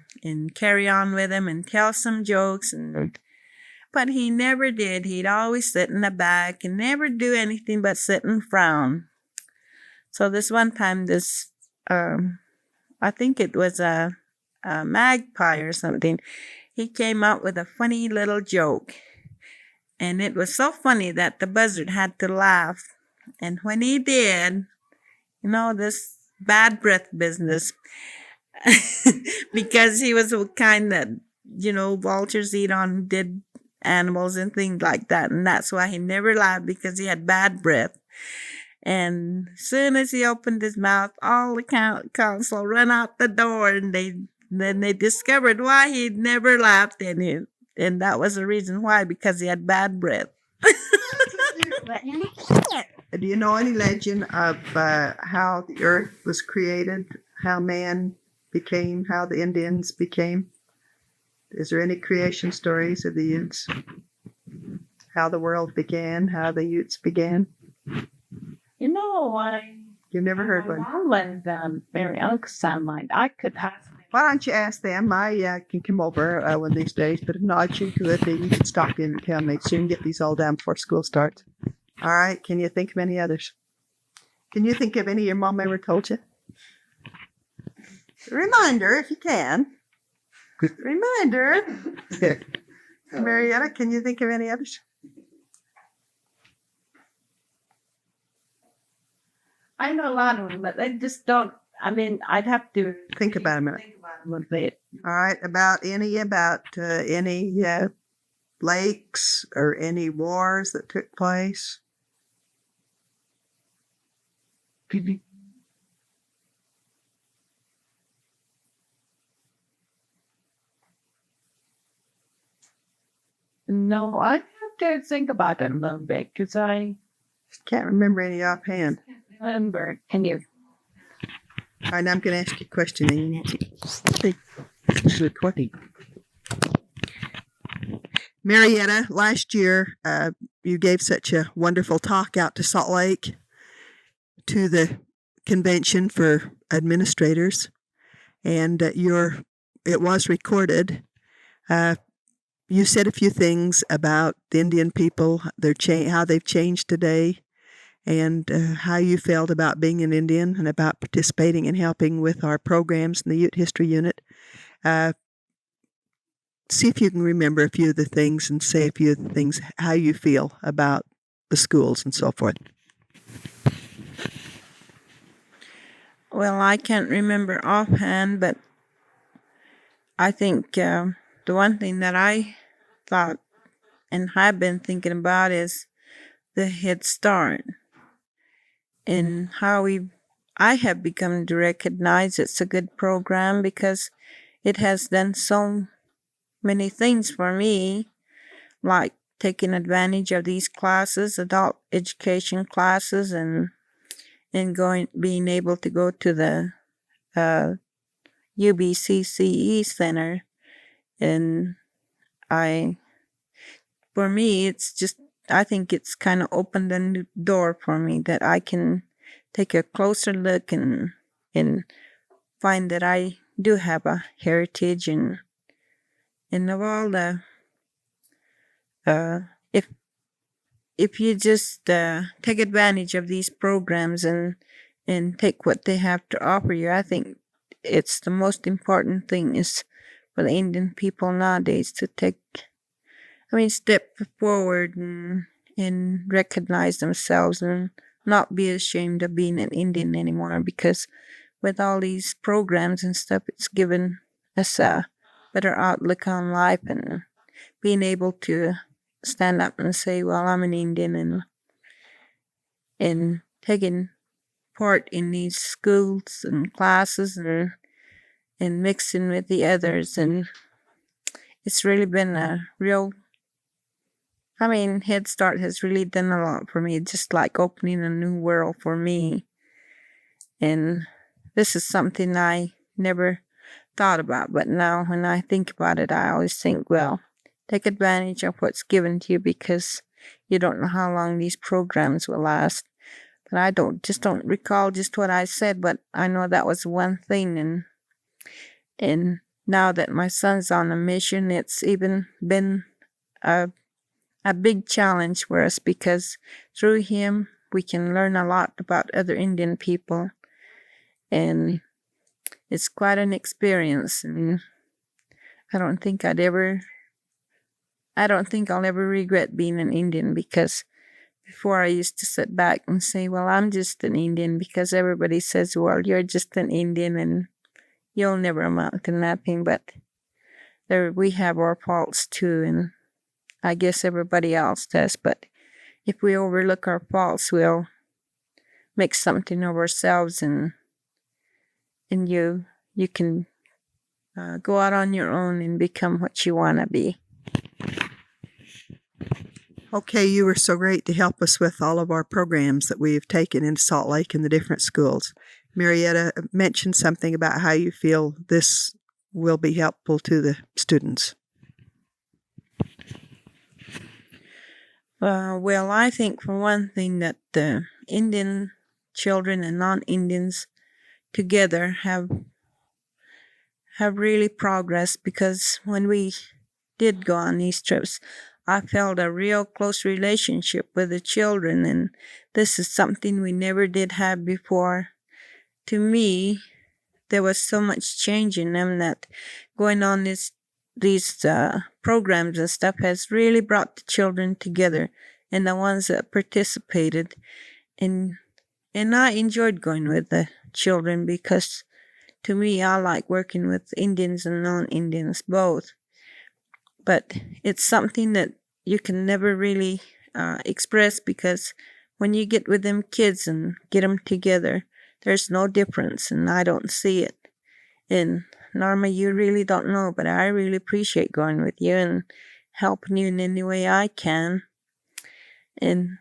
carry on with him and tell some jokes. But he never did. He'd always sit in the back and never do anything but sit and frown. So this one time, I think it was a magpie or something, he came out with a funny little joke. And it was so funny that the buzzard had to laugh. And when he did, this bad breath business, because he was the kind that, vultures eat on dead animals and things like that. And that's why he never laughed, because he had bad breath. And as soon as he opened his mouth, all the council ran out the door, and then they discovered why he'd never laughed. And that was the reason why, because he had bad breath. Do you know any legend of how the earth was created, how man became, how the Indians became? Is there any creation stories of the Utes? How the world began, how the Utes began? You've never heard one? When Marietta sound like I could have. Why don't you ask them? I can come over one of these days, but if not, you could. You can stop in and tell me so you can get these all done before school starts. All right. Can you think of any others? Can you think of any your mom ever told you? Reminder, if you can. Reminder. Marietta, can you think of any others? I know a lot of them, but they just don't. I'd have to Think about it a minute. think about it a little bit. All right. About any lakes or any wars that took place? No, I'd have to think about it a little bit, because I Can't remember any offhand. remember. Can you? All right, now I'm going to ask you a question. And you need to think. 20. Marietta, last year you gave such a wonderful talk out to Salt Lake to the convention for administrators, and it was recorded. You said a few things about the Indian people, how they've changed today, and how you felt about being an Indian and about participating and helping with our programs in the Ute History Unit. see if you can remember a few of the things and say a few of the things, how you feel about the schools and so forth. Well, I can't remember offhand, but I think the one thing that I thought and have been thinking about is the Head Start and how I have become to recognize it's a good program because it has done so many things for me, like taking advantage of these classes, adult education classes, and being able to go to the UBCCE Center. And for me, it's just, I think it's kind of opened a new door for me that I can take a closer look and find that I do have a heritage and of all the, if you just take advantage of these programs and take what they have to offer you, I think it's the most important thing is for the Indian people nowadays to step forward and recognize themselves and not be ashamed of being an Indian anymore, because with all these programs and stuff, it's given us a better outlook on life and being able to stand up and say, well, I'm an Indian, and taking part in these schools and classes and mixing with the others. And it's really been a real, Head Start has really done a lot for me, just like opening a new world for me. And this is something I never thought about, but now when I think about it, I always think, well, take advantage of what's given to you because you don't know how long these programs will last. But I don't recall just what I said, but I know that was one thing. And now that my son's on a mission, it's even been a big challenge for us because through him, we can learn a lot about other Indian people. And it's quite an experience. And I don't think I'll ever regret being an Indian, because before I used to sit back and say, well, I'm just an Indian, because everybody says, well, you're just an Indian and you'll never amount to nothing. But we have our faults too, and I guess everybody else does. But if we overlook our faults, we'll make something of ourselves, and you can go out on your own and become what you want to be. Okay, you were so great to help us with all of our programs that we've taken in Salt Lake in the different schools. Marietta mentioned something about how you feel this will be helpful to the students. Well, I think for one thing that the Indian children and non-Indians together have really progressed, because when we did go on these trips, I felt a real close relationship with the children, and this is something we never did have before. To me, there was so much change in them that going on these programs and stuff has really brought the children together, and the ones that participated. And I enjoyed going with the children, because to me, I like working with Indians and non-Indians both. But it's something that you can never really express, because when you get with them kids and get them together, there's no difference, and I don't see it. And Norma, you really don't know, but I really appreciate going with you and helping you in any way I can. And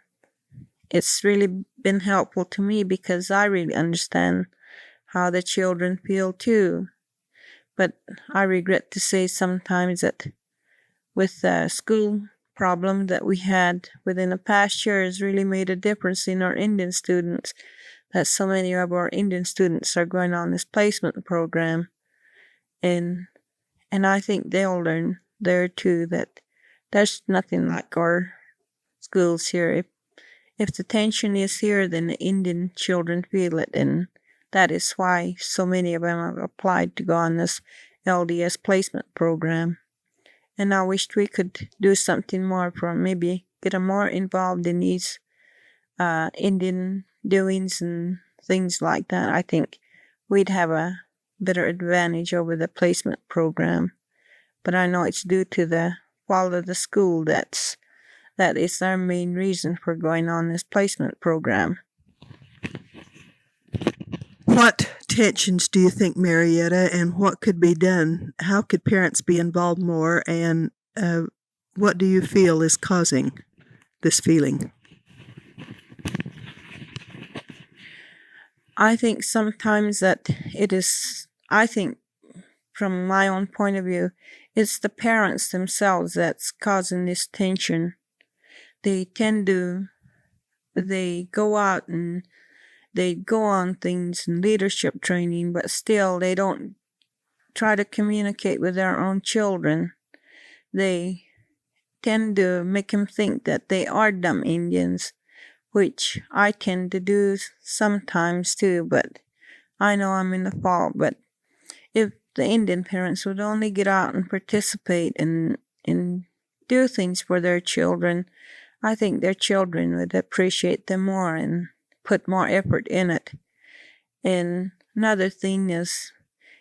it's really been helpful to me, because I really understand how the children feel too. But I regret to say sometimes that with the school problem that we had within the past year has really made a difference in our Indian students, that so many of our Indian students are going on this placement program. And I think they'll learn there too that there's nothing like our schools here. If the tension is here, then the Indian children feel it, and that is why so many of them have applied to go on this LDS placement program. And I wished we could do something more for maybe get them more involved in these Indian doings and things like that. I think we'd have a better advantage over the placement program. But I know it's due to the quality of the school that is our main reason for going on this placement program. What tensions do you think, Marietta, and what could be done? How could parents be involved more, and what do you feel is causing this feeling? I think sometimes that it is, I think from my own point of view, it's the parents themselves that's causing this tension. They go out and they go on things and leadership training, but still they don't try to communicate with their own children. They tend to make them think that they are dumb Indians, which I tend to do sometimes too, but I know I'm in the fault. But if the Indian parents would only get out and participate and do things for their children, I think their children would appreciate them more and put more effort in it. And another thing is,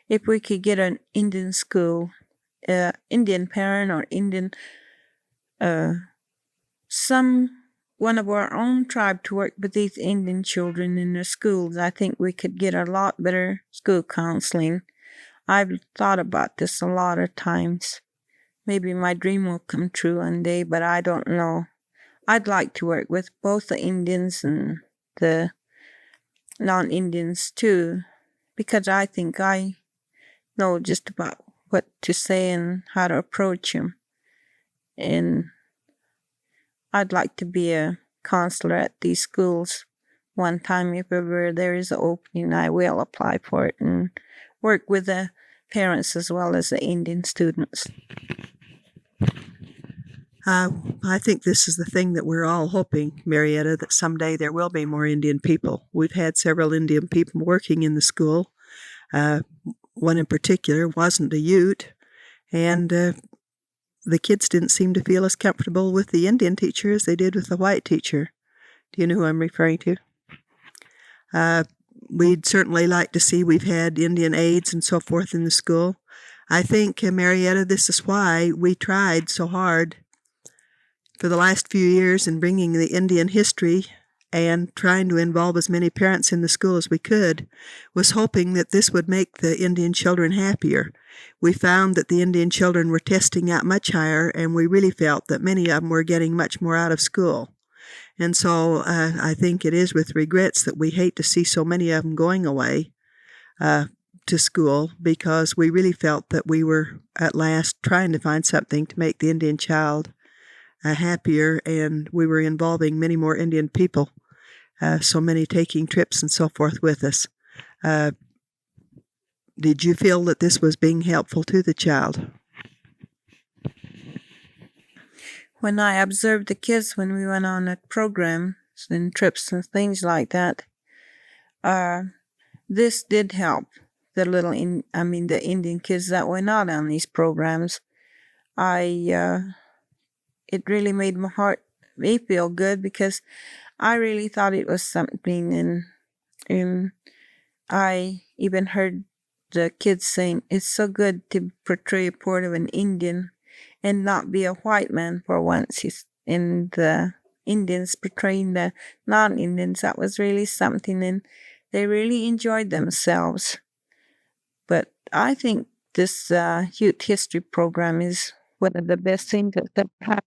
if we could get an Indian school, Indian parent or Indian, one of our own tribe to work with these Indian children in their schools, I think we could get a lot better school counseling. I've thought about this a lot of times. Maybe my dream will come true one day, but I don't know. I'd like to work with both the Indians and the non-Indians too, because I think I know just about what to say and how to approach them. And I'd like to be a counselor at these schools one time. If ever there is an opening, I will apply for it and work with the parents as well as the Indian students. I think this is the thing that we're all hoping, Marietta, that someday there will be more Indian people. We've had several Indian people working in the school. One in particular wasn't a Ute, and the kids didn't seem to feel as comfortable with the Indian teacher as they did with the white teacher. Do you know who I'm referring to? We'd certainly like to see we've had Indian aides and so forth in the school. I think, Marietta, this is why we tried so hard for the last few years in bringing the Indian history and trying to involve as many parents in the school as we could, was hoping that this would make the Indian children happier. We found that the Indian children were testing out much higher, and we really felt that many of them were getting much more out of school. And so I think it is with regrets that we hate to see so many of them going away to school, because we really felt that we were at last trying to find something to make the Indian child happier, and we were involving many more Indian people, so many taking trips and so forth with us. Did you feel that this was being helpful to the child? When I observed the kids when we went on the programs and trips and things like that, this did help the the Indian kids that went out on these programs. It really made me feel good, because I really thought it was something, and I even heard the kids saying it's so good to portray a part of an Indian and not be a white man for once. In the Indians portraying the non-Indians, that was really something, and they really enjoyed themselves. But I think this youth history program is one of the best things that happened